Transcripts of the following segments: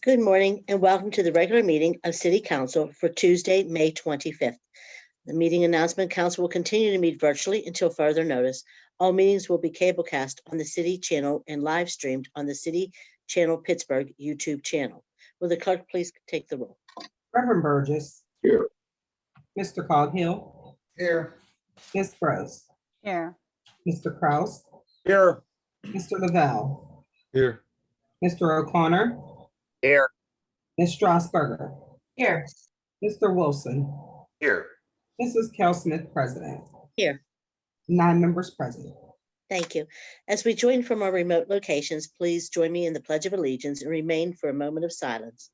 Good morning and welcome to the regular meeting of City Council for Tuesday, May 25th. The meeting announcement council will continue to meet virtually until further notice. All meetings will be cablecast on the city channel and live streamed on the City Channel Pittsburgh YouTube channel. Will the clerk please take the roll? Reverend Burgess. Here. Mr. Coghill. Here. Ms. Gross. Here. Mr. Kraus. Here. Mr. Lavelle. Here. Mr. O'Connor. Here. Ms. Strasburger. Here. Mr. Wilson. Here. Mrs. Cal Smith, President. Here. 9 members present. Thank you. As we join from our remote locations, please join me in the Pledge of Allegiance and remain for a moment of silence.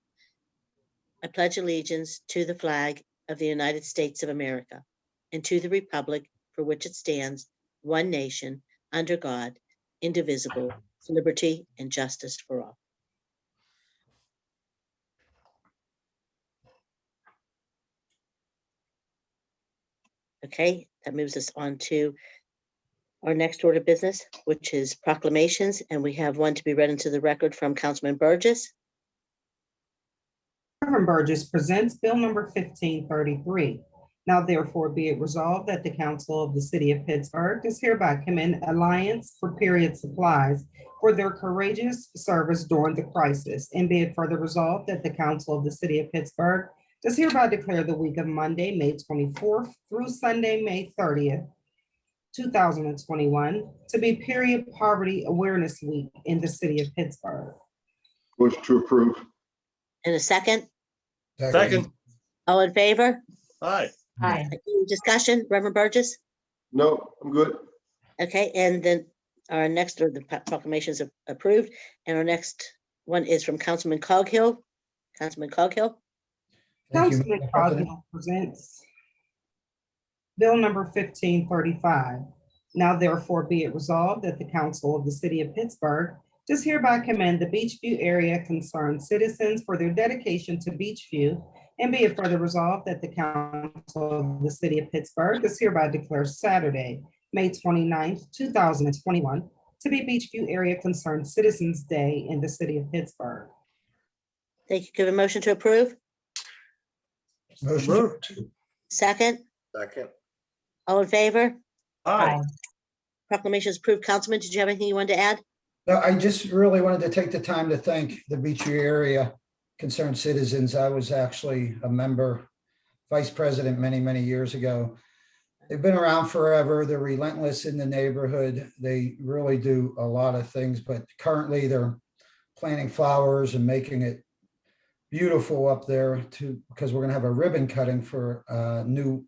I pledge allegiance to the flag of the United States of America and to the republic for which it stands, one nation, under God, indivisible, with liberty and justice for all. Okay, that moves us on to our next order of business, which is proclamations, and we have one to be read into the record from Councilman Burgess. Reverend Burgess presents Bill number 1533. Now therefore be it resolved that the Council of the City of Pittsburgh does hereby commend Alliance for Period Supplies for their courageous service during the crisis, and be it further resolved that the Council of the City of Pittsburgh does hereby declare the week of Monday, May 24th through Sunday, May 30th, 2021 to be Period Poverty Awareness Week in the City of Pittsburgh. Motion to approve. In a second, Second. all in favor? Aye. Aye. Any discussion, Reverend Burgess? No, I'm good. Okay, and then our next, or the proclamations are approved, and our next one is from Councilman Coghill. Councilman Coghill. Councilman Coghill presents Bill number 1535. Now therefore be it resolved that the Council of the City of Pittsburgh does hereby commend the Beachview area concerned citizens for their dedication to Beachview, and be it further resolved that the Council of the City of Pittsburgh does hereby declare Saturday, May 29th, 2021 to be Beachview Area Concerned Citizens Day in the City of Pittsburgh. Thank you. Give a motion to approve. Motion moved. Second, Second. all in favor? Aye. Proclamation is approved. Councilman, did you have anything you wanted to add? No, I just really wanted to take the time to thank the Beachview area concerned citizens. I was actually a member, vice president many, many years ago. They've been around forever. They're relentless in the neighborhood. They really do a lot of things, but currently they're planting flowers and making it beautiful up there because we're going to have a ribbon cutting for a new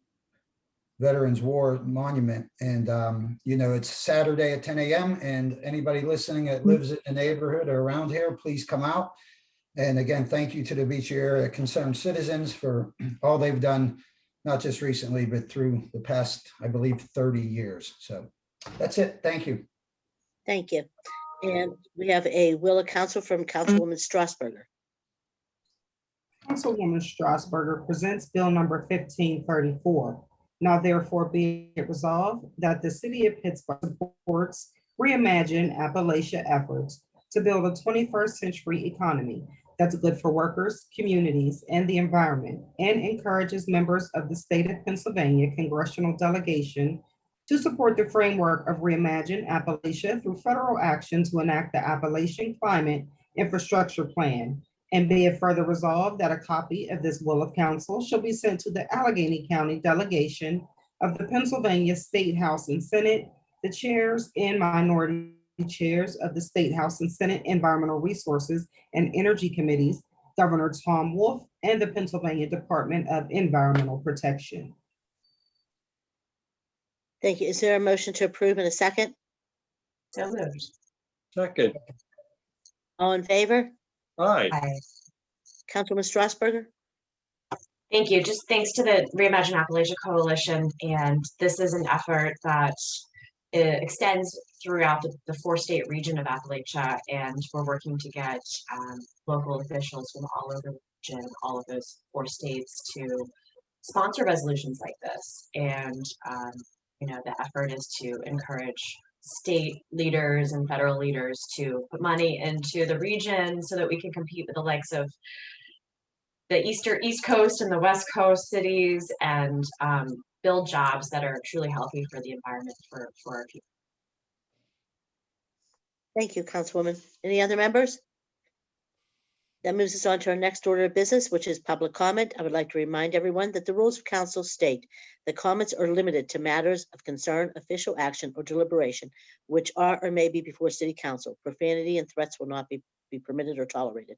Veterans War monument. And, you know, it's Saturday at 10 a.m. and anybody listening that lives in the neighborhood or around here, please come out. And again, thank you to the Beach Area Concerned Citizens for all they've done, not just recently, but through the past, I believe, 30 years. So that's it. Thank you. Thank you. And we have a will of council from Councilwoman Strasburger. Councilwoman Strasburger presents Bill number 1534. Now therefore be it resolved that the City of Pittsburgh supports Reimagine Appalachia efforts to build a 21st century economy that's good for workers, communities, and the environment, and encourages members of the state of Pennsylvania congressional delegation to support the framework of Reimagine Appalachia through federal action to enact the Appalachian Climate Infrastructure Plan. And be it further resolved that a copy of this will of council shall be sent to the Allegheny County delegation of the Pennsylvania State House and Senate, the chairs and minority chairs of the State House and Senate Environmental Resources and Energy Committees, Governor Tom Wolf, and the Pennsylvania Department of Environmental Protection. Thank you. Is there a motion to approve in a second? So moved. Second. All in favor? Aye. Councilwoman Strasburger. Thank you. Just thanks to the Reimagine Appalachia Coalition. And this is an effort that extends throughout the 4-state region of Appalachia. And we're working to get local officials from all over the region, all of those 4 states, to sponsor resolutions like this. And, you know, the effort is to encourage state leaders and federal leaders to put money into the region so that we can compete with the likes of the East Coast and the West Coast cities, and build jobs that are truly healthy for the environment for our people. Thank you, Councilwoman. Any other members? That moves us on to our next order of business, which is public comment. I would like to remind everyone that the rules of council state that comments are limited to matters of concern, official action, or deliberation, which are or may be before city council. Profanity and threats will not be permitted or tolerated.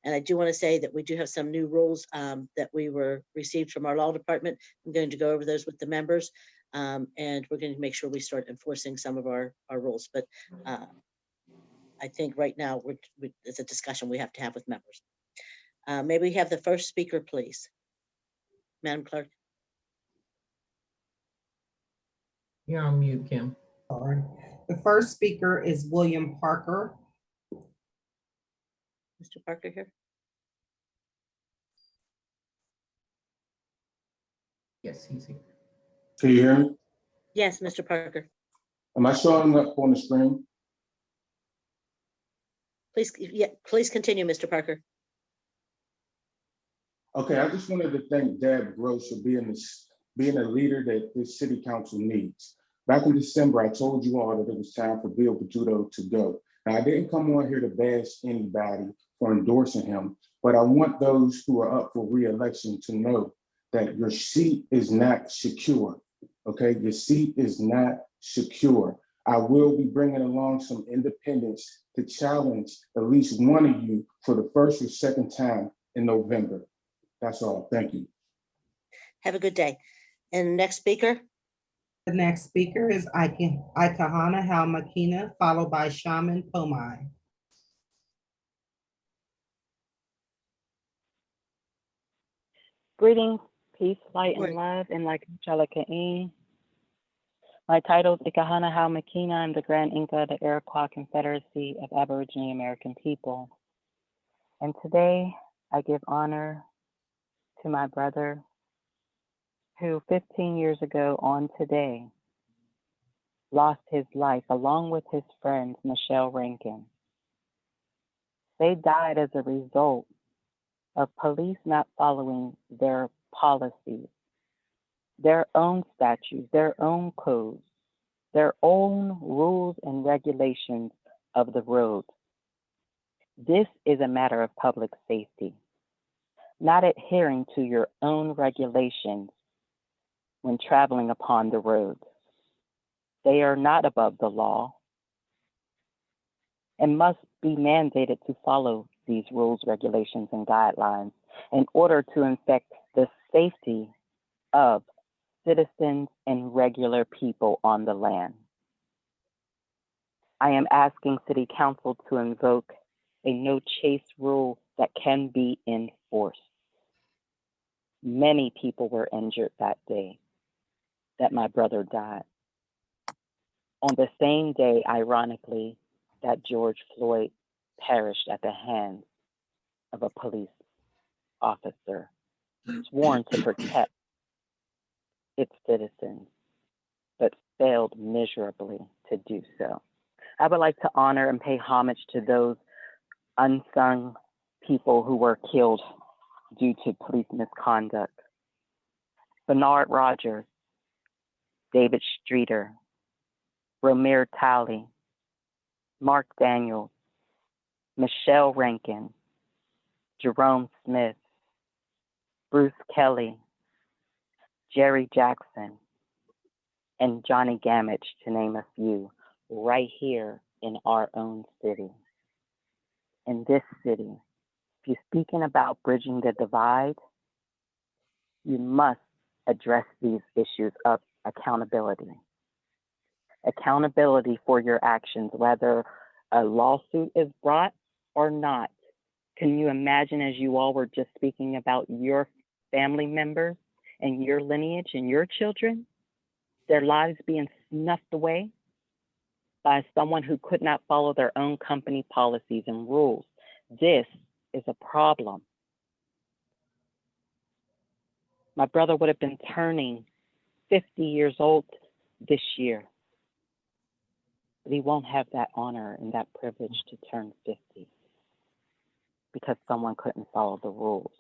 And I do want to say that we do have some new rules that we received from our law department. I'm going to go over those with the members, and we're going to make sure we start enforcing some of our rules. But I think right now it's a discussion we have to have with members. May we have the first speaker, please? Madam Clerk. You're on mute, Kim. Sorry. The first speaker is William Parker. Mr. Parker here? Yes, he's here. Can you hear me? Yes, Mr. Parker. Am I showing up on the screen? Please continue, Mr. Parker. Okay, I just wanted to thank Deb Gross for being a leader that this city council needs. Back in December, I told you all that it was time for Bill Pizzuto to go. Now, I didn't come on here to bash anybody for endorsing him, but I want those who are up for re-election to know that your seat is not secure, okay? Your seat is not secure. I will be bringing along some independents to challenge at least one of you for the first or second time in November. That's all. Thank you. Have a good day. And the next speaker? The next speaker is Ikahana Halmakina, followed by Shaman Pomai. Greetings, peace, light, Right. and love, and like Chalakain. My title is Ikahana Halmakina. I'm the Grand Inca of the Iroquois Confederacy of Aboriginal American People. And today I give honor to my brother who 15 years ago on today lost his life along with his friend, Michelle Rankin. They died as a result of police not following their policies, their own statutes, their own codes, their own rules and regulations of the road. This is a matter of public safety, not adhering to your own regulations when traveling upon the road. They are not above the law and must be mandated to follow these rules, regulations, and guidelines in order to affect the safety of citizens and regular people on the land. I am asking City Council to invoke a no chase rule that can be enforced. Many people were injured that day that my brother died. On the same day, ironically, that George Floyd perished at the hands of a police officer sworn to protect its citizens, but failed miserably to do so. I would like to honor and pay homage to those unsung people who were killed due to police misconduct. Bernard Rogers, David Streeter, Romare Talley, Mark Daniels, Michelle Rankin, Jerome Smith, Bruce Kelly, Jerry Jackson, and Johnny Gamage, to name a few, right here in our own city. In this city, if you're speaking about bridging the divide, you must address these issues of accountability. Accountability for your actions, whether a lawsuit is brought or not. Can you imagine, as you all were just speaking about your family members and your lineage and your children, their lives being snuffed away by someone who could not follow their own company policies and rules? This is a problem. My brother would have been turning 50 years old this year. but he won't have that honor and that privilege to turn 50 because someone couldn't follow the rules.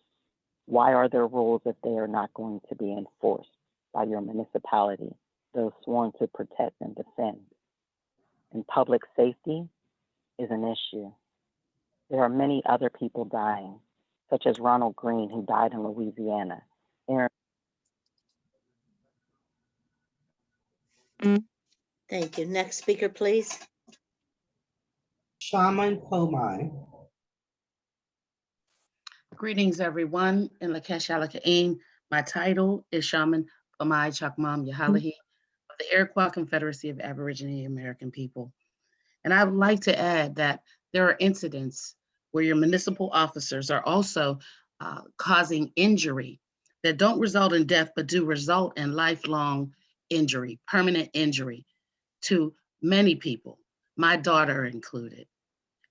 Why are there rules if they are not going to be enforced by your municipality, those sworn to protect and defend? And public safety is an issue. There are many other people dying, such as Ronald Green, who died in Louisiana. Aaron. Thank you. Next speaker, please. Shaman Pomai. Greetings, everyone. In Lakesh Alaka'in, my title is Shaman Pamai Chakmam Yahalahi of the Iroquois Confederacy of Aboriginal American People. And I would like to add that there are incidents where your municipal officers are also causing injury that don't result in death, but do result in lifelong injury, permanent injury to many people, my daughter included.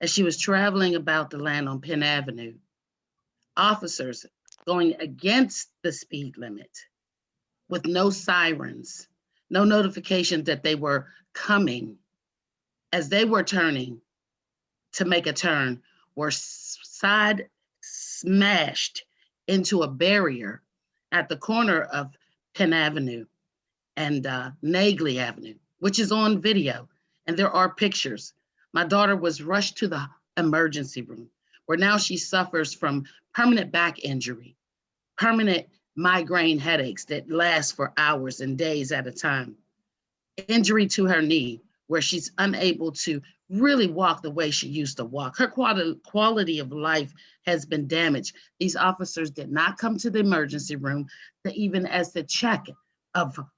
As she was traveling about the land on Penn Avenue, officers going against the speed limit with no sirens, no notification that they were coming, as they were turning to make a turn, were side smashed into a barrier at the corner of Penn Avenue and Nagley Avenue, which is on video, and there are pictures. My daughter was rushed to the emergency room, where now she suffers from permanent back injury, permanent migraine headaches that last for hours and days at a time, injury to her knee, where she's unable to really walk the way she used to walk. Her quality of life has been damaged. These officers did not come to the emergency room to even as to check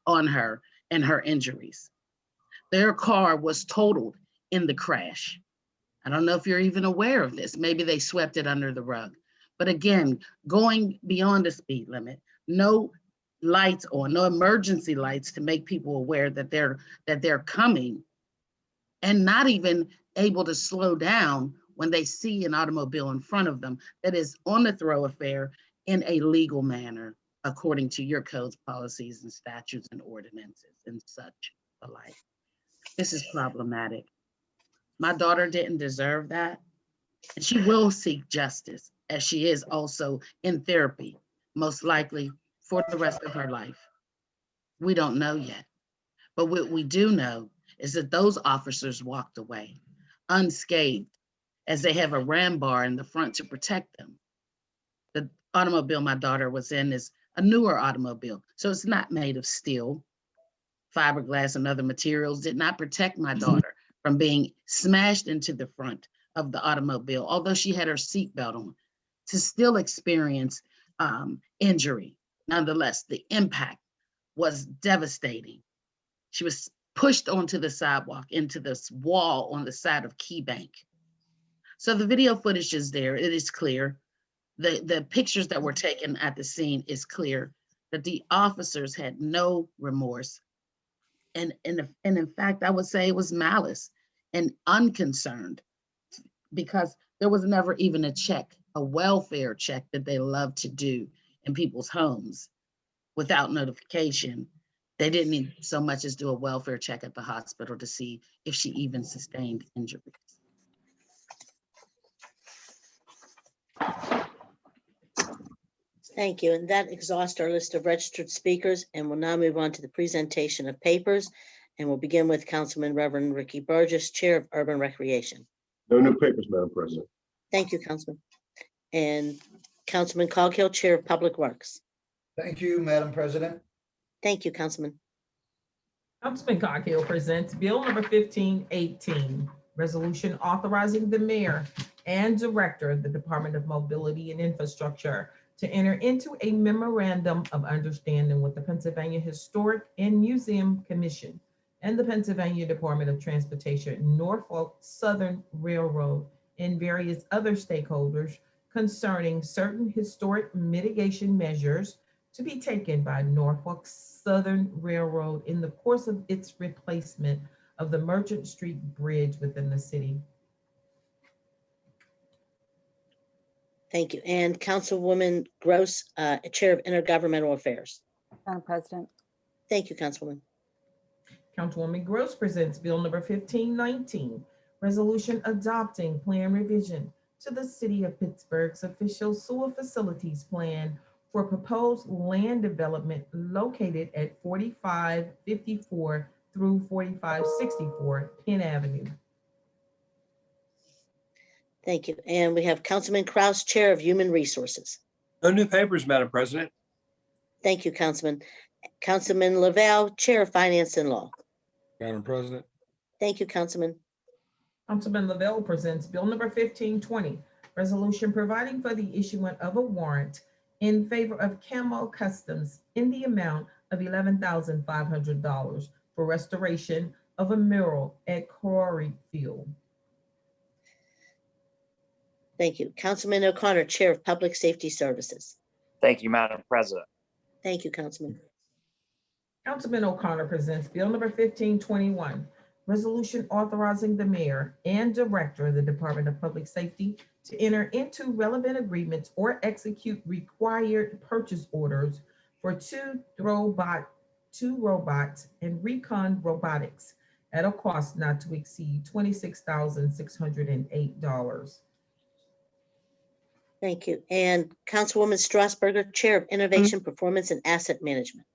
on her and her injuries. Their car was totaled in the crash. I don't know if you're even aware of this. Maybe they swept it under the rug. But again, going beyond the speed limit, no lights on, no emergency lights to make people aware that they're coming, and not even able to slow down when they see an automobile in front of them that is on the thoroughfare in a legal manner, according to your codes, policies, and statutes and ordinances and such alike. This is problematic. My daughter didn't deserve that. And she will seek justice, as she is also in therapy, most likely for the rest of her life. We don't know yet. But what we do know is that those officers walked away unscathed, as they have a ram bar in the front to protect them. The automobile my daughter was in is a newer automobile, so it's not made of steel. Fiberglass and other materials did not protect my daughter from being smashed into the front of the automobile, although she had her seatbelt on, to still experience injury. Nonetheless, the impact was devastating. She was pushed onto the sidewalk, into this wall on the side of Key Bank. So the video footage is there, it is clear. The pictures that were taken at the scene is clear that the officers had no remorse. And in fact, I would say it was malice and unconcerned, because there was never even a check, a welfare check that they love to do in people's homes without notification. They didn't even so much as do a welfare check at the hospital to see if she even sustained injuries. Thank you. And that exhausts our list of registered speakers, and we'll now move on to the presentation of papers. And we'll begin with Councilman Reverend Ricky Burgess, Chair of Urban Recreation. No new papers, Madam President. Thank you, Councilman. And Councilman Coghill, Chair of Public Works. Thank you, Madam President. Thank you, Councilman. Councilman Coghill presents Bill number 1518, resolution authorizing the mayor and director of the Department of Mobility and Infrastructure to enter into a memorandum of understanding with the Pennsylvania Historic and Museum Commission and the Pennsylvania Department of Transportation, Norfolk Southern Railroad, and various other stakeholders concerning certain historic mitigation measures to be taken by Norfolk Southern Railroad in the course of its replacement of the Merchant Street Bridge within the city. Thank you. And Councilwoman Gross, Chair of Intergovernmental Affairs. Madam President. Thank you, Councilwoman. Councilwoman Gross presents Bill number 1519, resolution adopting plan revision to the City of Pittsburgh's official sewer facilities plan for proposed land development located at 4554 through 4564 Penn Avenue. Thank you. And we have Councilman Kraus, Chair of Human Resources. No new papers, Madam President. Thank you, Councilman. Councilman Lavelle, Chair of Finance and Law. Madam President, Thank you, Councilman. Councilman Lavelle presents Bill number 1520, resolution providing for the issuance of a warrant in favor of Camo Customs in the amount of $11,500 for restoration of a mural at Quarry Field. Thank you. Councilman O'Connor, Chair of Public Safety Services. Thank you, Madam President. Thank you, Councilman. Councilman O'Connor presents Bill number 1521, resolution authorizing the mayor and director of the Department of Public Safety to enter into relevant agreements or execute required purchase orders for two robots and Recon Robotics at a cost not to exceed $26,608. Thank you. And Councilwoman Strasburger, Chair of Innovation, Performance, and Asset Management.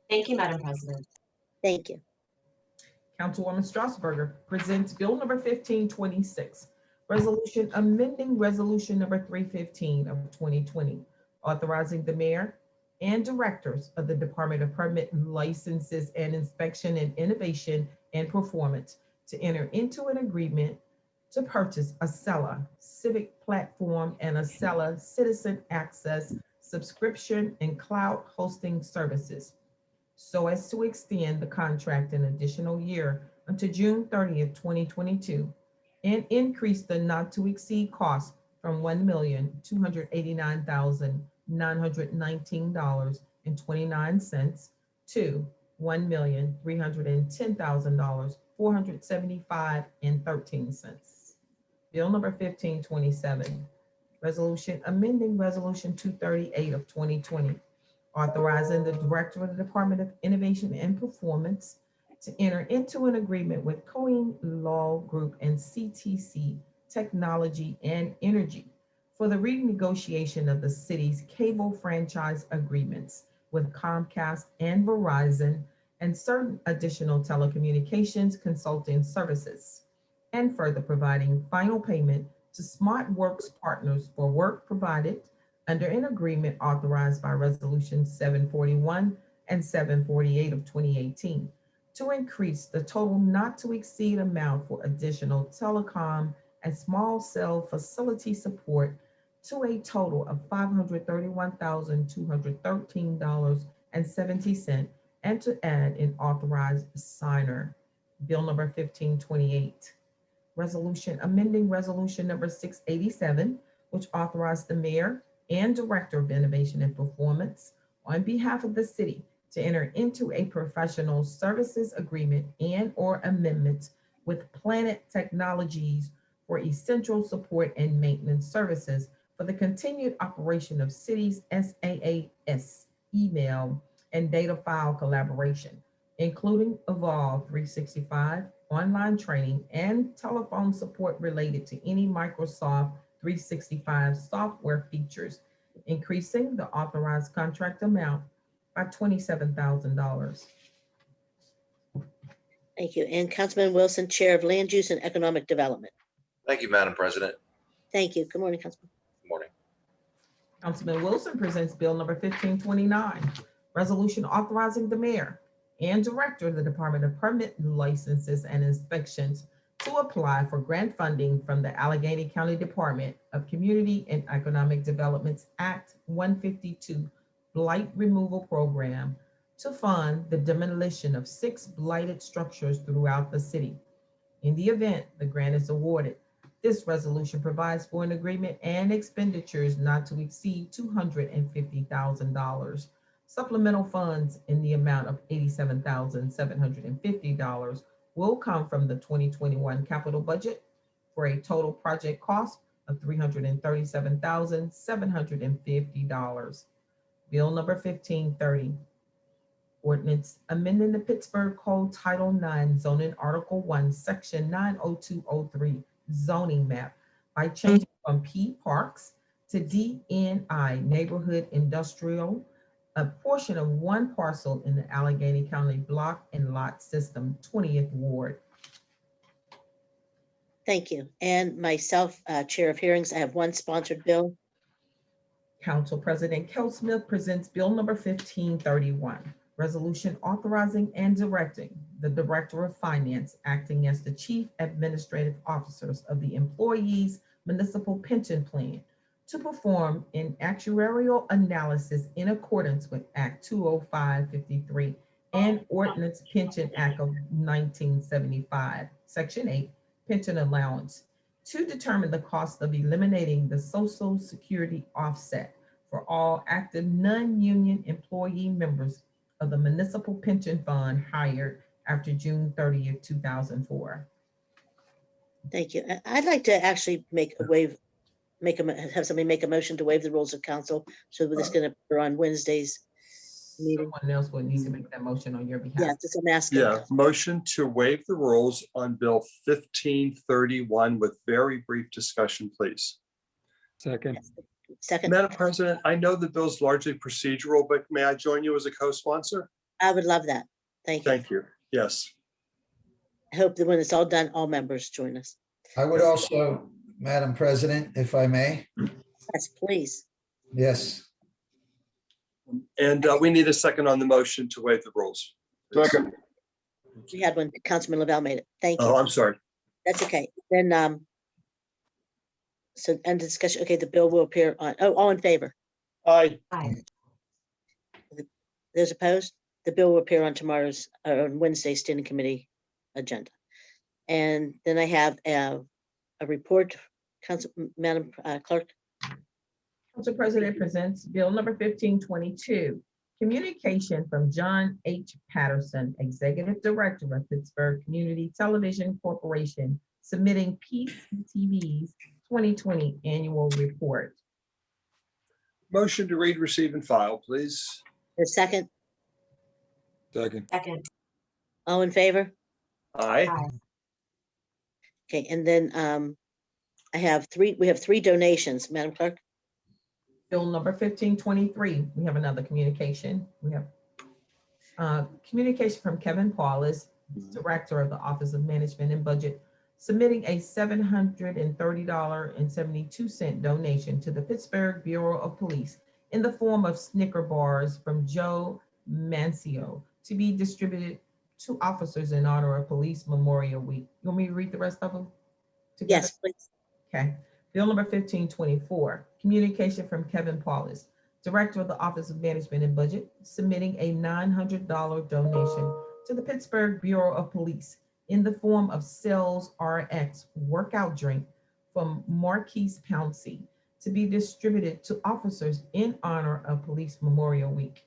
Thank you, Madam President. Thank you. Councilwoman Strasburger presents Bill number 1526, resolution amending resolution number 315 of 2020, authorizing the mayor and directors of the Department of Permit Licenses and Inspection and Innovation and Performance to enter into an agreement to purchase a Acela Civic Platform and a Acela Citizen Access subscription and cloud hosting services, so as to extend the contract an additional year until June 30th, 2022, and increase the not to exceed cost from $1,289,919.29 to $1,310,475.13. Bill number 1527, resolution amending resolution 238 of 2020, authorizing the director of the Department of Innovation and Performance to enter into an agreement with Cohen Law Group and CTC Technology and Energy for the renegotiation of the city's cable franchise agreements with Comcast and Verizon and certain additional telecommunications consulting services, and further providing final payment to SmartWorks partners for work provided under an agreement authorized by Resolution 741 and 748 of 2018 to increase the total not to exceed amount for additional telecom and small cell facility support to a total of $531,213.70 and to add an authorized signer. Bill number 1528. Resolution amending resolution number 687, which authorized the mayor and director of innovation and performance on behalf of the city to enter into a professional services agreement and or amendments with Planet Technologies for essential support and maintenance services for the continued operation of city's SaaS email and data file collaboration, including Evolve 365, online training, and telephone support related to any Microsoft 365 software features, increasing the authorized contract amount by $27,000. Thank you. And Councilman Wilson, Chair of Land Use and Economic Development. Thank you, Madam President. Thank you. Good morning, Councilman. Good morning. Councilman Wilson presents Bill number 1529, resolution authorizing the mayor and director of the Department of Permit Licenses and Inspections to apply for grant funding from the Allegheny County Department of Community and Economic Development's Act 152 Blight Removal Program to fund the demolition of 6 blighted structures throughout the city. In the event the grant is awarded, this resolution provides for an agreement and expenditures not to exceed $250,000. Supplemental funds in the amount of $87,750 will come from the 2021 capital budget for a total project cost of $337,750. Bill number 1530. Ordinance amending the Pittsburgh Code Title 9 zoning Article 1, Section 90203 zoning map by changing from P Parks to DNI Neighborhood Industrial, a portion of one parcel in the Allegheny County Block and Lot System, 20th Ward. Thank you. And myself, Chair of Hearings, I have one sponsored bill. Council President Kel Smith presents Bill number 1531, resolution authorizing and directing the Director of Finance acting as the Chief Administrative Officers of the Employees Municipal Pension Plan to perform an actuarial analysis in accordance with Act 20553 and Ordinance Pension Act of 1975, Section 8, Pension Allowance, to determine the cost of eliminating the Social Security offset for all active non-union employee members of the municipal pension fund hired after June 30th, 2004. Thank you. I'd like to actually have somebody make a motion to waive the rules of council. So we're just going to put on Wednesday's meeting. Someone else would need to make that motion on your behalf. Yeah, just I'm asking. Yeah, motion to waive the rules on Bill 1531 with very brief discussion, please. Second. Second, Madam President, I know the bill's largely procedural, but may I join you as a co-sponsor? I would love that. Thank you. Thank you. Yes. I hope that when it's all done, all members join us. I would also, Madam President, if I may, Yes, please. yes. And we need a second on the motion to waive the rules. Second. We had one, Councilman Lavelle made it. Thank you. Oh, I'm sorry. That's okay. Then, so end discussion. Okay, the bill will appear on, all in favor? Aye. Those opposed? The bill will appear on on Wednesday's standing committee agenda. And then I have a report, Madam Clerk. Council President presents Bill number 1522, communication from John H. Patterson, Executive Director of Pittsburgh Community Television Corporation, submitting PCTV's 2020 annual report. Motion to read, receive, and file, please. The second, Second. Second. all in favor? Aye. Okay, and then we have three donations, Madam Clerk. Bill number 1523, we have another communication. We have communication from Kevin Paulus, Director of the Office of Management and Budget, submitting a $730.72 donation to the Pittsburgh Bureau of Police in the form of Snicker bars from Joe Mancio to be distributed to officers in honor of Police Memorial Week. You want me to read the rest of them together? Yes, please. Okay. Bill number 1524, communication from Kevin Paulus, Director of the Office of Management and Budget, submitting a $900 donation to the Pittsburgh Bureau of Police in the form of Cells RX workout drink from Marquise Pouncey to be distributed to officers in honor of Police Memorial Week.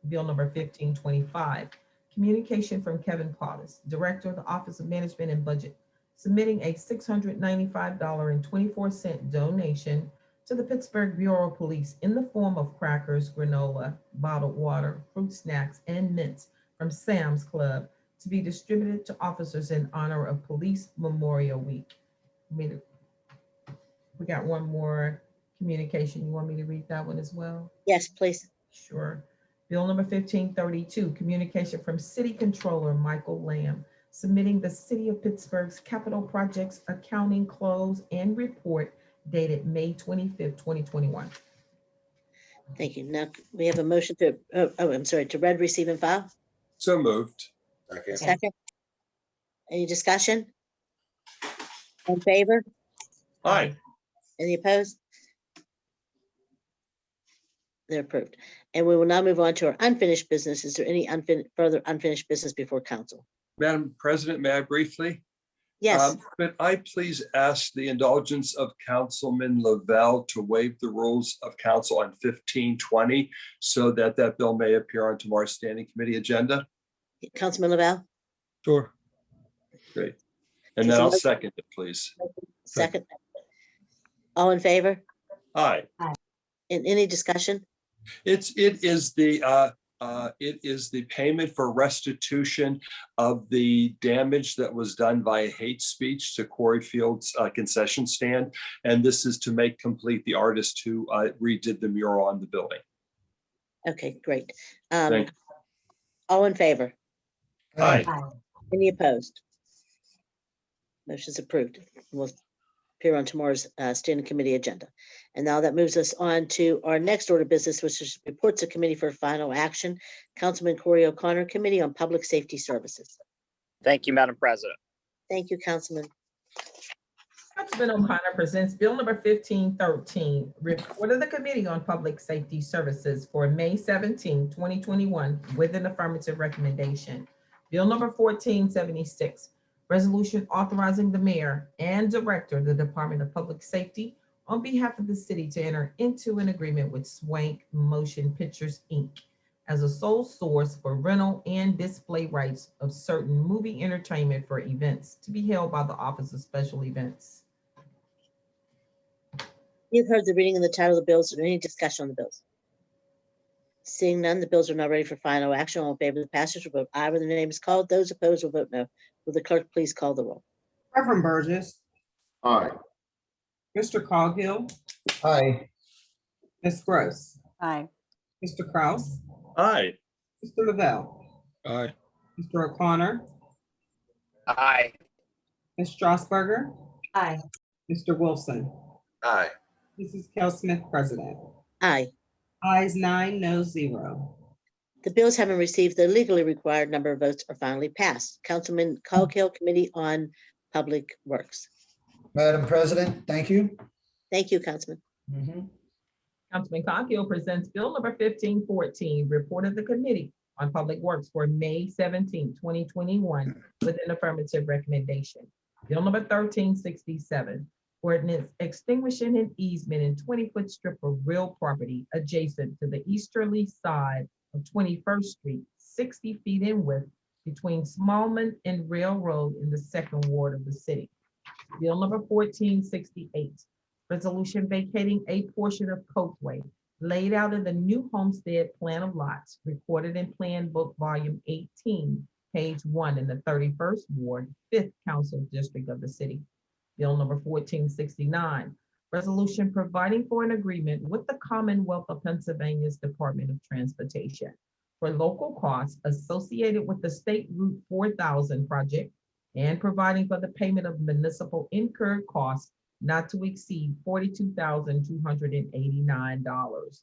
Bill number 1525, communication from Kevin Paulus, Director of the Office of Management and Budget, submitting a $695.24 donation to the Pittsburgh Bureau of Police in the form of crackers, granola, bottled water, fruit snacks, and mints from Sam's Club to be distributed to officers in honor of Police Memorial Week. We got one more communication. You want me to read that one as well? Yes, please. Sure. Bill number 1532, communication from City Controller Michael Lamb, submitting the City of Pittsburgh's capital projects accounting close and report dated May 25th, 2021. Thank you. Now we have a motion to, to read, receive, and file. So moved. Second. Any discussion? In favor? Aye. Any opposed? They're approved. And we will now move on to our unfinished business. Is there any further unfinished business before council? Madam President, may I briefly? Yes, Could I please ask the indulgence of Councilman Lavelle to waive the rules of council on 1520 so that that bill may appear on tomorrow's standing committee agenda? Councilman Lavelle, Sure. Great. And then I'll second it, please. second. All in favor? Aye. In any discussion? It is the It is the payment for restitution of the damage that was done by hate speech to Corey Field's concession stand. And this is to make complete the artist who redid the mural on the building. Okay, great. Thank All in favor? Aye. Any opposed? Motion's approved. Will appear on tomorrow's standing committee agenda. And now that moves us on to our next order of business, which is reports of committee for final action. Councilman Corey O'Connor, Committee on Public Safety Services. Thank you, Madam President. Thank you, Councilman. Councilman O'Connor presents Bill number 1513, report of the Committee on Public Safety Services for May 17, 2021, with an affirmative recommendation. Bill number 1476, resolution authorizing the mayor and director of the Department of Public Safety on behalf of the city to enter into an agreement with Swank Motion Pictures, Inc. as a sole source for rental and display rights of certain movie entertainment for events to be held by the Office of Special Events. You've heard the reading of the title of the bills. Is there any discussion on the bills? Seeing none, the bills are now ready for final action. All in favor of the passage will vote aye when the name is called. Those opposed will vote no. Will the clerk please call the roll? Reverend Burgess, Aye. Mr. Coghill, Aye. Ms. Gross, Aye. Mr. Kraus, Aye. Mr. Lavelle, Aye. Mr. O'Connor, Aye. Ms. Strasburger, Aye. Mr. Wilson, Aye. Mrs. Cal Smith, President. Aye. Ayes 9, no 0. The bills having received the legally required number of votes are finally passed. Councilman Coghill, Committee on Public Works. Madam President, thank you. Thank you, Councilman. Councilman Coghill presents Bill number 1514, report of the Committee on Public Works for May 17, 2021, with an affirmative recommendation. Bill number 1367, ordinance extinguishing an easement in 20-foot strip of real property adjacent to the easterly side of 21st Street, 60 feet in width between Smallman and Railroad in the 2nd Ward of the city. Bill number 1468, resolution vacating a portion of Coatway laid out in the new homestead plan of lots recorded in Plan Book Volume 18, page 1 in the 31st Ward, 5th Council District of the city. Bill number 1469, resolution providing for an agreement with the Commonwealth of Pennsylvania's Department of Transportation for local costs associated with the State Route 4000 project and providing for the payment of municipal incurred costs not to exceed $42,289.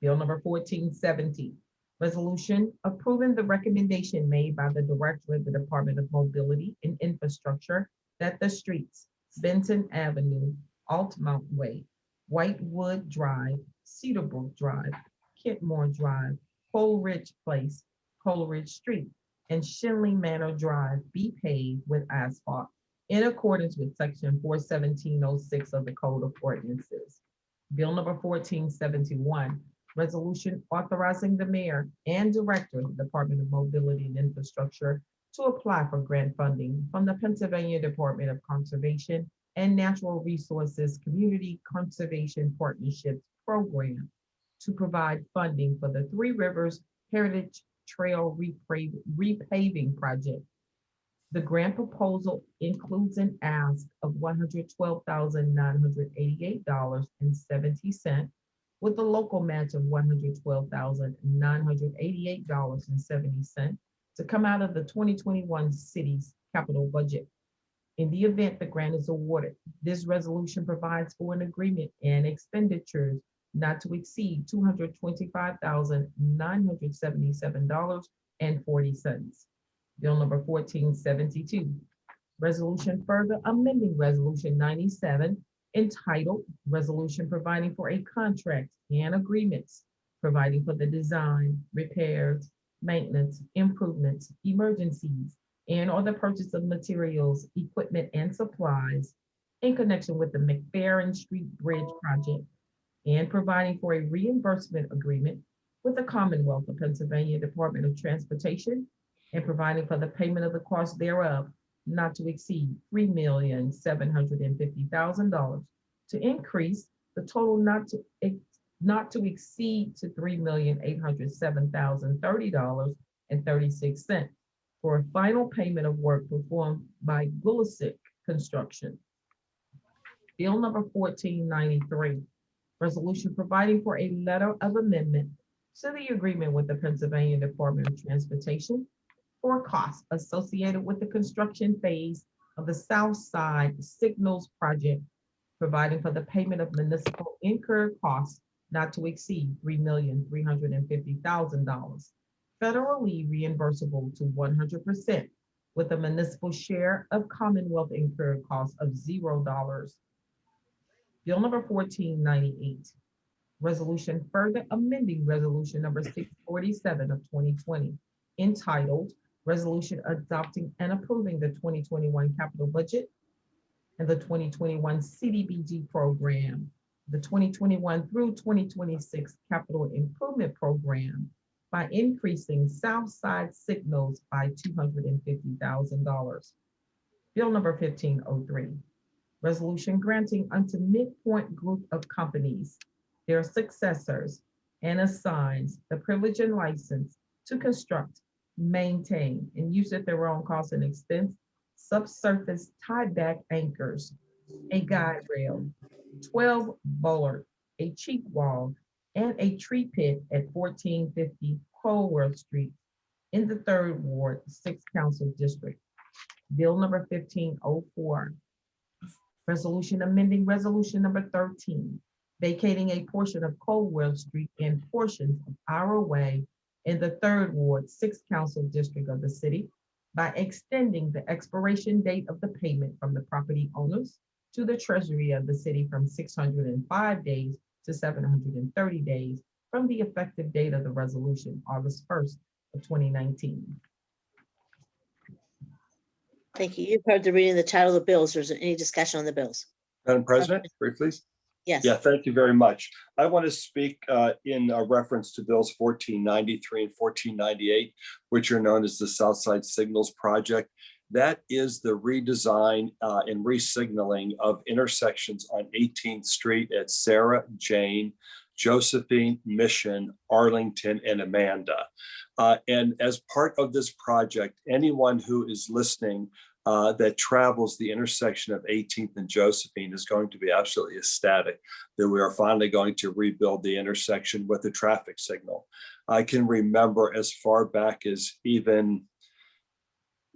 Bill number 1470, resolution approving the recommendation made by the Director of the Department of Mobility and Infrastructure that the streets Benton Avenue, Altmont Way, Whitewood Drive, Cedarbrook Drive, Kentmore Drive, Coleridge Place, Coleridge Street, and Shinley Manor Drive be paved with asphalt in accordance with section 41706 of the Code of Ordinances. Bill number 1471, resolution authorizing the mayor and director of the Department of Mobility and Infrastructure to apply for grant funding from the Pennsylvania Department of Conservation and Natural Resources Community Conservation Partnerships Program to provide funding for the Three Rivers Heritage Trail repaving project. The grant proposal includes an ask of $112,988.70 with a local match of $112,988.70 to come out of the 2021 city's capital budget. In the event the grant is awarded, this resolution provides for an agreement and expenditures not to exceed $225,977.40. Bill number 1472, resolution further amending Resolution 97 entitled Resolution Providing for a Contract and Agreements, providing for the design, repairs, maintenance, improvements, emergencies, and or the purchase of materials, equipment, and supplies in connection with the McFerrin Street Bridge project, and providing for a reimbursement agreement with the Commonwealth of Pennsylvania Department of Transportation, and providing for the payment of the cost thereof not to exceed $3,750,000 to increase the total not to not to exceed to $3,807,030.36 for a final payment of work performed by Gulisick Construction. Bill number 1493, resolution providing for a letter of amendment to the agreement with the Pennsylvania Department of Transportation for costs associated with the construction phase of the South Side Signals Project, providing for the payment of municipal incurred costs not to exceed $3,350,000, federally reimbursable to 100%, with a municipal share of Commonwealth incurred costs of $0. Bill number 1498, resolution further amending resolution number 647 of 2020, entitled Resolution Adopting and Approving the 2021 Capital Budget and the 2021 CDBG Program, the 2021 through 2026 Capital Improvement Program by increasing South Side Signals by $250,000. Bill number 1503, resolution granting unto Midpoint Group of Companies, their successors, and assigns the privilege and license to construct, maintain, and use at their own cost and expense subsurface tieback anchors, a guide rail, 12 bollard, a cheek wall, and a tree pit at 1450 Colworth Street in the 3rd Ward, 6th Council District. Bill number 1504, resolution amending resolution number 13, vacating a portion of Colwell Street and portions of Ira Way in the 3rd Ward, 6th Council District of the city by extending the expiration date of the payment from the property owners to the treasury of the city from 605 days to 730 days from the effective date of the resolution, August 1st of 2019. Thank you. You've heard the reading of the title of the bills. Is there any discussion on the bills? Madam President, briefly. Yes. Yeah, thank you very much. I want to speak in reference to bills 1493 and 1498, which are known as the Southside Signals Project. That is the redesign and resignaling of intersections on 18th Street at Sarah, Jane, Josephine, Mission, Arlington, and Amanda. And as part of this project, anyone who is listening that travels the intersection of 18th and Josephine is going to be absolutely ecstatic that we are finally going to rebuild the intersection with a traffic signal. I can remember as far back as even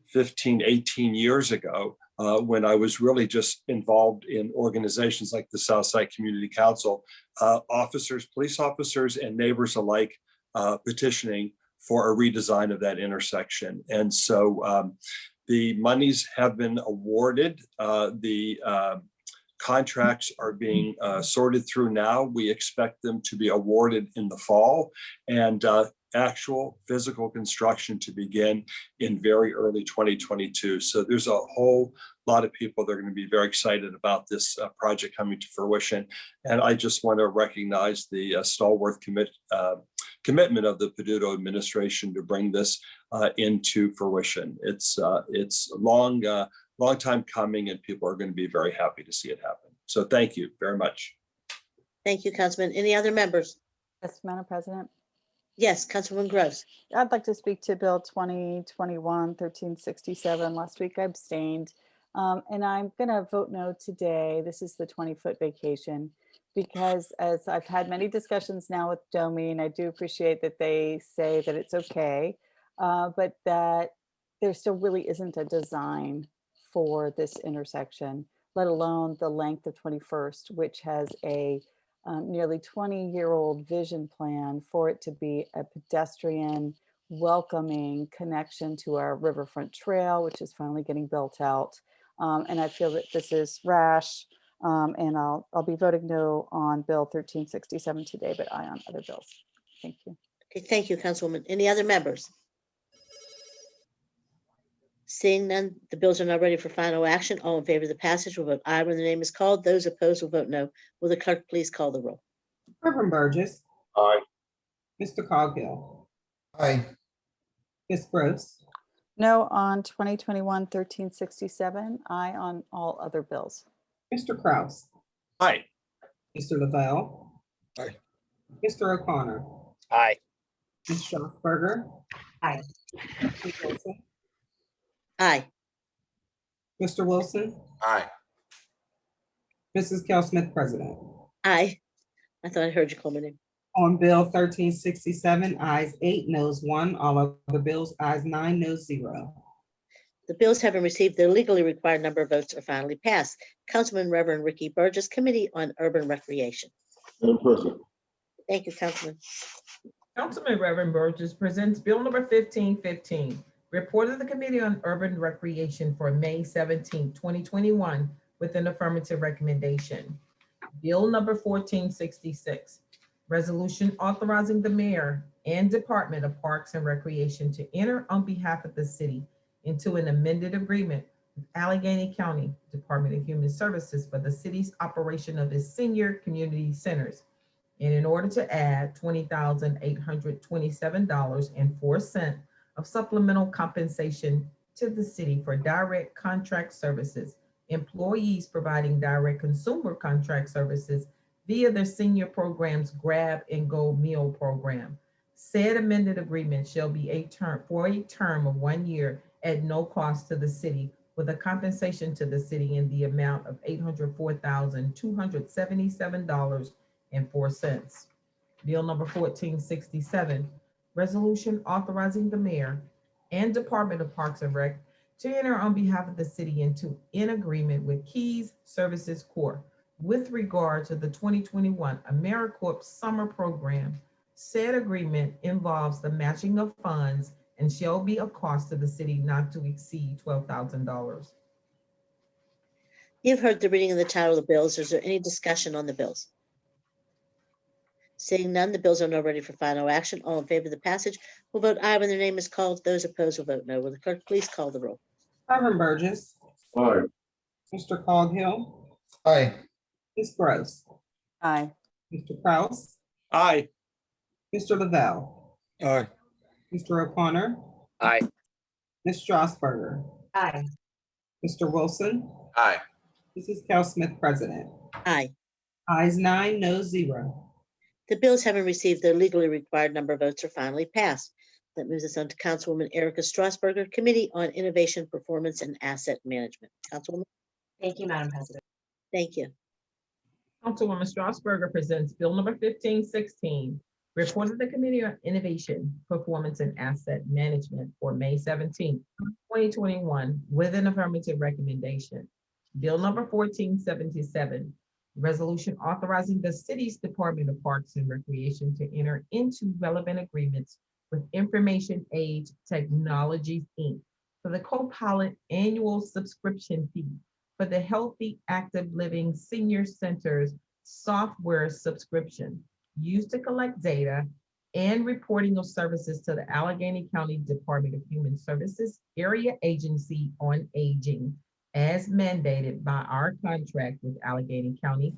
15, 18 years ago, when I was really just involved in organizations like the Southside Community Council, officers, police officers, and neighbors alike petitioning for a redesign of that intersection. And so the monies have been awarded. The contracts are being sorted through now. We expect them to be awarded in the fall, and actual physical construction to begin in very early 2022. So there's a whole lot of people that are going to be very excited about this project coming to fruition. And I just want to recognize the stalwart commitment of the Peduto administration to bring this into fruition. It's a long time coming, and people are going to be very happy to see it happen. So thank you very much. Thank you, Councilman. Any other members? Yes, Madam President. Yes, Councilwoman Gross. I'd like to speak to Bill 2021-1367. Last week I abstained, and I'm going to vote no today. This is the 20-foot vacation, because as I've had many discussions now with Domi, and I do appreciate that they say that it's okay, but that there still really isn't a design for this intersection, let alone the length of 21st, which has a nearly 20-year-old vision plan for it to be a pedestrian, welcoming connection to our riverfront trail, which is finally getting built out. And I feel that this is rash, and I'll be voting no on Bill 1367 today, but aye on other bills. Thank you. Okay, thank you, Councilwoman. Any other members? Seeing none, the bills are now ready for final action. All in favor of the passage will vote aye when the name is called. Those opposed will vote no. Will the clerk please call the roll? Reverend Burgess, Aye. Mr. Coghill, Aye. Ms. Gross, No on 2021-1367, aye on all other bills. Mr. Kraus, Hi. Mr. Lavelle. Aye. Mr. O'Connor, Aye. Ms. Strasburger. Aye. Ms. Wilson, Aye. Mr. Wilson, Aye. Mrs. Cal Smith, President. Aye. I thought I heard you call my name. On Bill 1367, ayes 8, noes 1. All other bills, ayes 9, noes 0. The bills having received their legally required number of votes are finally passed. Councilman Reverend Ricky Burgess, Committee on Urban Recreation. Madam President. Thank you, Councilman. Councilman Reverend Burgess presents Bill number 1515, report of the Committee on Urban Recreation for May 17, 2021, with an affirmative recommendation. Bill number 1466, resolution authorizing the mayor and Department of Parks and Recreation to enter on behalf of the city into an amended agreement with Allegheny County Department of Human Services for the city's operation of its senior community centers. And in order to add $20,827.04 of supplemental compensation to the city for direct contract services, employees providing direct consumer contract services via their senior program's Grab and Go meal program. Said amended agreement shall be for a term of 1 year at no cost to the city, with a compensation to the city in the amount of $804,277.04. Bill number 1467, resolution authorizing the mayor and Department of Parks and Rec to enter on behalf of the city into an agreement with Keys Services Corp. with regard to the 2021 AmeriCorps Summer Program. Said agreement involves the matching of funds and shall be a cost to the city not to exceed $12,000. You've heard the reading of the title of the bills. Is there any discussion on the bills? Seeing none, the bills are now ready for final action. All in favor of the passage will vote aye when their name is called. Those opposed will vote no. Will the clerk please call the roll? Reverend Burgess, Aye. Mr. Coghill, Aye. Ms. Gross, Aye. Mr. Kraus, Aye. Mr. Lavelle, Aye. Mr. O'Connor, Aye. Ms. Strasburger, Aye. Mr. Wilson, Aye. Mrs. Cal Smith, President. Aye. Ayes 9, no 0. The bills having received their legally required number of votes are finally passed. That moves us on to Councilwoman Erica Strasburger, Committee on Innovation, Performance, and Asset Management. Councilwoman, Thank you, Madam President. thank you. Councilwoman Strasburger presents Bill number 1516, report of the Committee on Innovation, Performance, and Asset Management for May 17, 2021, with an affirmative recommendation. Bill number 1477, resolution authorizing the city's Department of Parks and Recreation to enter into relevant agreements with Information Age Technologies, Inc. for the co-pilot annual subscription fee for the Healthy Active Living Senior Centers software subscription used to collect data and reporting of services to the Allegheny County Department of Human Services Area Agency on Aging, as mandated by our contract with Allegheny County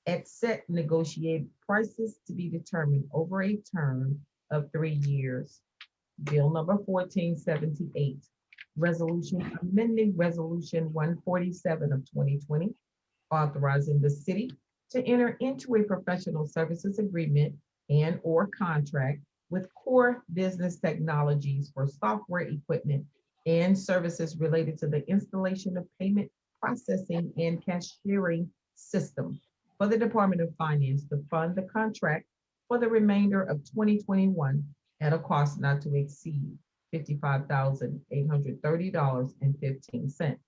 at set negotiated prices to be determined over a term of 3 years. Bill number 1478, resolution amending Resolution 147 of 2020, authorizing the city to enter into a professional services agreement and or contract with Core Business Technologies for software equipment and services related to the installation of payment processing and cashiering system for the Department of Finance to fund the contract for the remainder of 2021 at a cost not to exceed $55,830.15,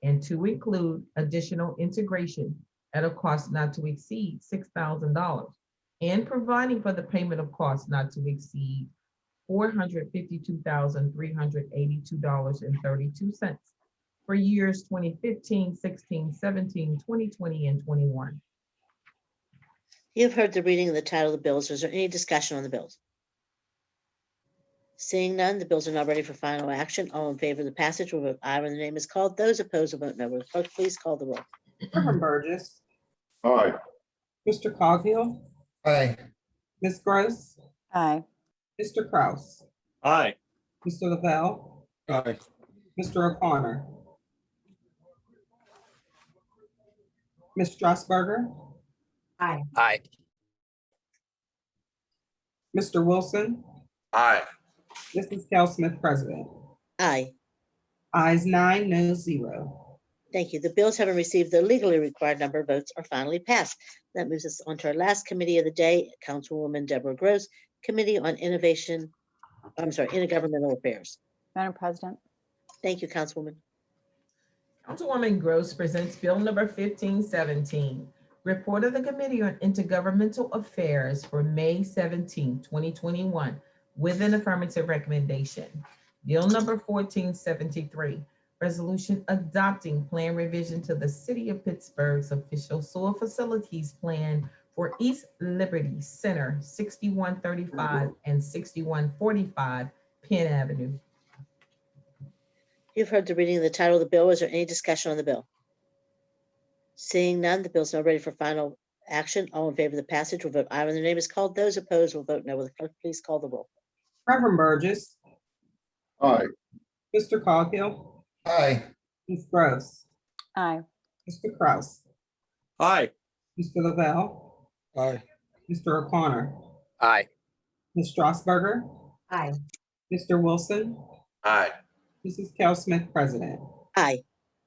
and to include additional integration at a cost not to exceed $6,000, and providing for the payment of costs not to exceed $452,382.32 for years 2015, 16, 17, 2020, and 21. You've heard the reading of the title of the bills. Is there any discussion on the bills? Seeing none, the bills are now ready for final action. All in favor of the passage will vote aye when the name is called. Those opposed will vote no. Will the clerk please call the roll? Reverend Burgess, Aye. Mr. Coghill, Aye. Ms. Gross, Aye. Mr. Kraus, Aye. Mr. Lavelle, Aye. Mr. O'Connor, Ms. Strasburger, Aye. Aye. Mr. Wilson, Aye. Mrs. Cal Smith, President. Aye. Ayes 9, no 0. Thank you. The bills having received the legally required number of votes are finally passed. That moves us on to our last committee of the day, Councilwoman Deborah Gross, Committee on Intergovernmental Affairs. Madam President, Thank you, Councilwoman. Councilwoman Gross presents Bill number 1517, Report of the Committee on Intergovernmental Affairs for May 17, 2021, with an affirmative recommendation. Bill number 1473, Resolution adopting plan revision to the City of Pittsburgh's official sewer facilities plan for East Liberty Center, 6135 and 6145 Penn Avenue. You've heard the reading of the title of the bill. Is there any discussion on the bill? Seeing none, the bill is now ready for final action. All in favor of the passage will vote aye when their name is called. Those opposed will vote no. Will the clerk please call the roll? Reverend Burgess, Aye. Mr. Coghill, Aye. Ms. Gross, aye. Mr. Kraus, Aye. Mr. Lavelle, Aye. Mr. O'Connor, Aye. Ms. Strasburger, Aye. Mr. Wilson, Aye. Mrs. Cal Smith, President. Aye.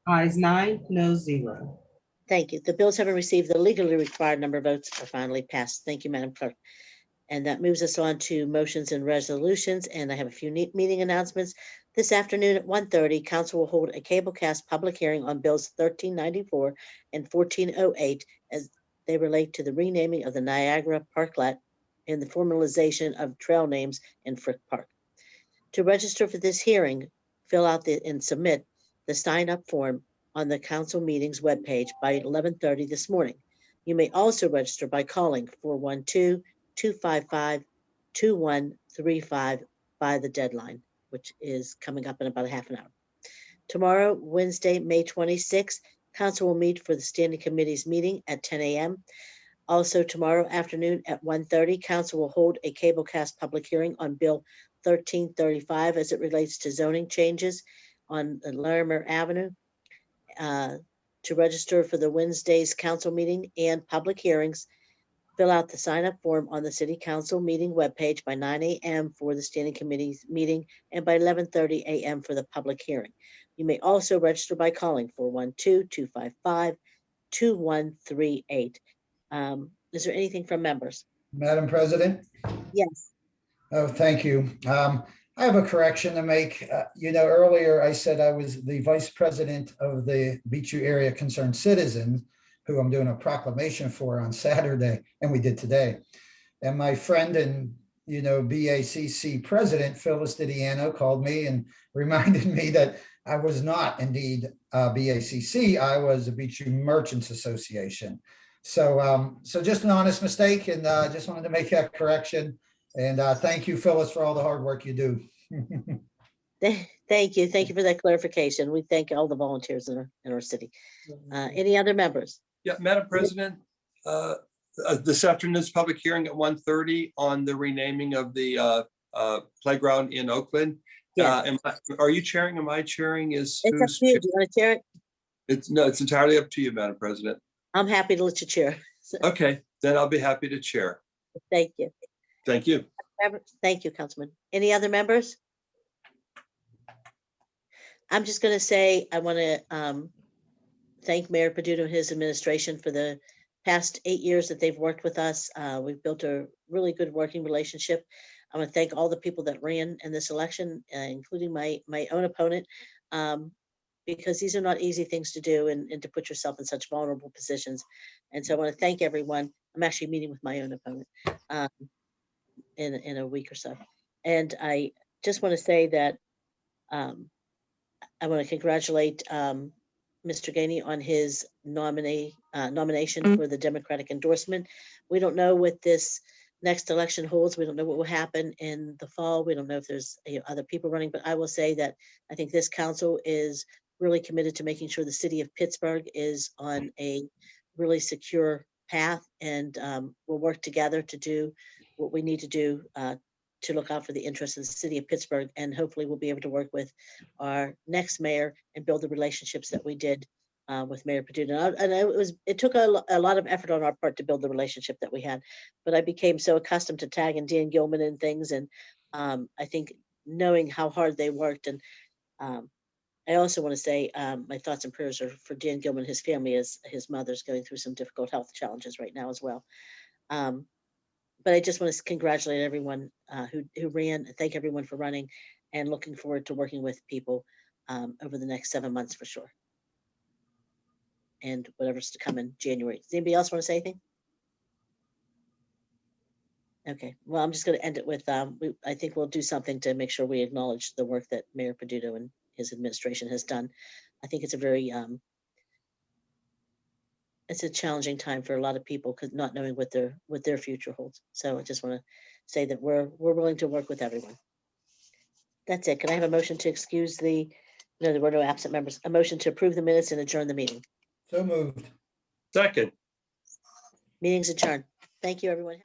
Ayes 9, no 0. Thank you. The bills having received the legally required number of votes are finally passed. Thank you, Madam Clerk. And that moves us on to motions and resolutions. And I have a few meeting announcements. This afternoon at 1:30, Council will hold a cablecast public hearing on Bills 1394 and 1408 as they relate to the renaming of the Niagara Parklet and the formalization of trail names in Frick Park. To register for this hearing, fill out and submit the sign-up form on the council meetings webpage by 11:30 this morning. You may also register by calling 412-255-2135 by the deadline, which is coming up in about a half an hour. Tomorrow, Wednesday, May 26th, council will meet for the standing committees meeting at 10 a.m. Also tomorrow afternoon at 1:30, council will hold a cablecast public hearing on Bill 1335 as it relates to zoning changes on Larimer Avenue. To register for the Wednesday's council meeting and public hearings, fill out the sign-up form on the city council meeting webpage by 9 a.m. for the standing committees meeting and by 11:30 a.m. for the public hearing. You may also register by calling 412-255-2138. Is there anything from members? Madam President? Yes. Oh, thank you. I have a correction to make. Earlier I said I was the vice president of the Beechview Area Concerned Citizens, who I'm doing a proclamation for on Saturday, and we did today. And my friend and, BACC president, Phyllis Didiano, called me and reminded me that I was not indeed BACC. I was the Beechview Merchants Association. So just an honest mistake, and just wanted to make that correction. And thank you, Phyllis, for all the hard work you do. Thank you. Thank you for that clarification. We thank all the volunteers in our city. Any other members? Yeah, Madam President, this afternoon's public hearing at 1:30 on the renaming of the playground in Oakland. Yes. Are you chairing? Am I chairing? It's up to you. Do you want to chair it? It's entirely up to you, Madam President. I'm happy to let you chair. Okay, then I'll be happy to chair. Thank you. Thank you. Thank you, Councilman. Any other members? I'm just going to say, I want to thank Mayor Peduto and his administration for the past 8 years that they've worked with us. We've built a really good working relationship. I want to thank all the people that ran in this election, including my own opponent, because these are not easy things to do and to put yourself in such vulnerable positions. And so I want to thank everyone. I'm actually meeting with my own opponent in a week or so. And I just want to say that I want to congratulate Mr. Gainey on his nomination for the Democratic endorsement. We don't know what this next election holds. We don't know what will happen in the fall. We don't know if there's other people running, but I will say that I think this council is really committed to making sure the city of Pittsburgh is on a really secure path, and we'll work together to do what we need to do to look out for the interests of the city of Pittsburgh. And hopefully we'll be able to work with our next mayor and build the relationships that we did with Mayor Peduto. And it took a lot of effort on our part to build the relationship that we had, but I became so accustomed to tagging Dan Gilman and things. And I think knowing how hard they worked. And I also want to say my thoughts and prayers are for Dan Gilman and his family, as his mother's going through some difficult health challenges right now as well. But I just want to congratulate everyone who ran, thank everyone for running, and looking forward to working with people over the next 7 months for sure. And whatever's to come in January. Does anybody else want to say anything? Okay, well, I'm just going to end it with, I think we'll do something to make sure we acknowledge the work that Mayor Peduto and his administration has done. I think it's a very, it's a challenging time for a lot of people because not knowing what their future holds. So I just want to say that we're willing to work with everyone. That's it. Can I have a motion to excuse no, there were no absent members, a motion to approve the minutes and adjourn the meeting. So moved. Second. Meeting's adjourned. Thank you, everyone.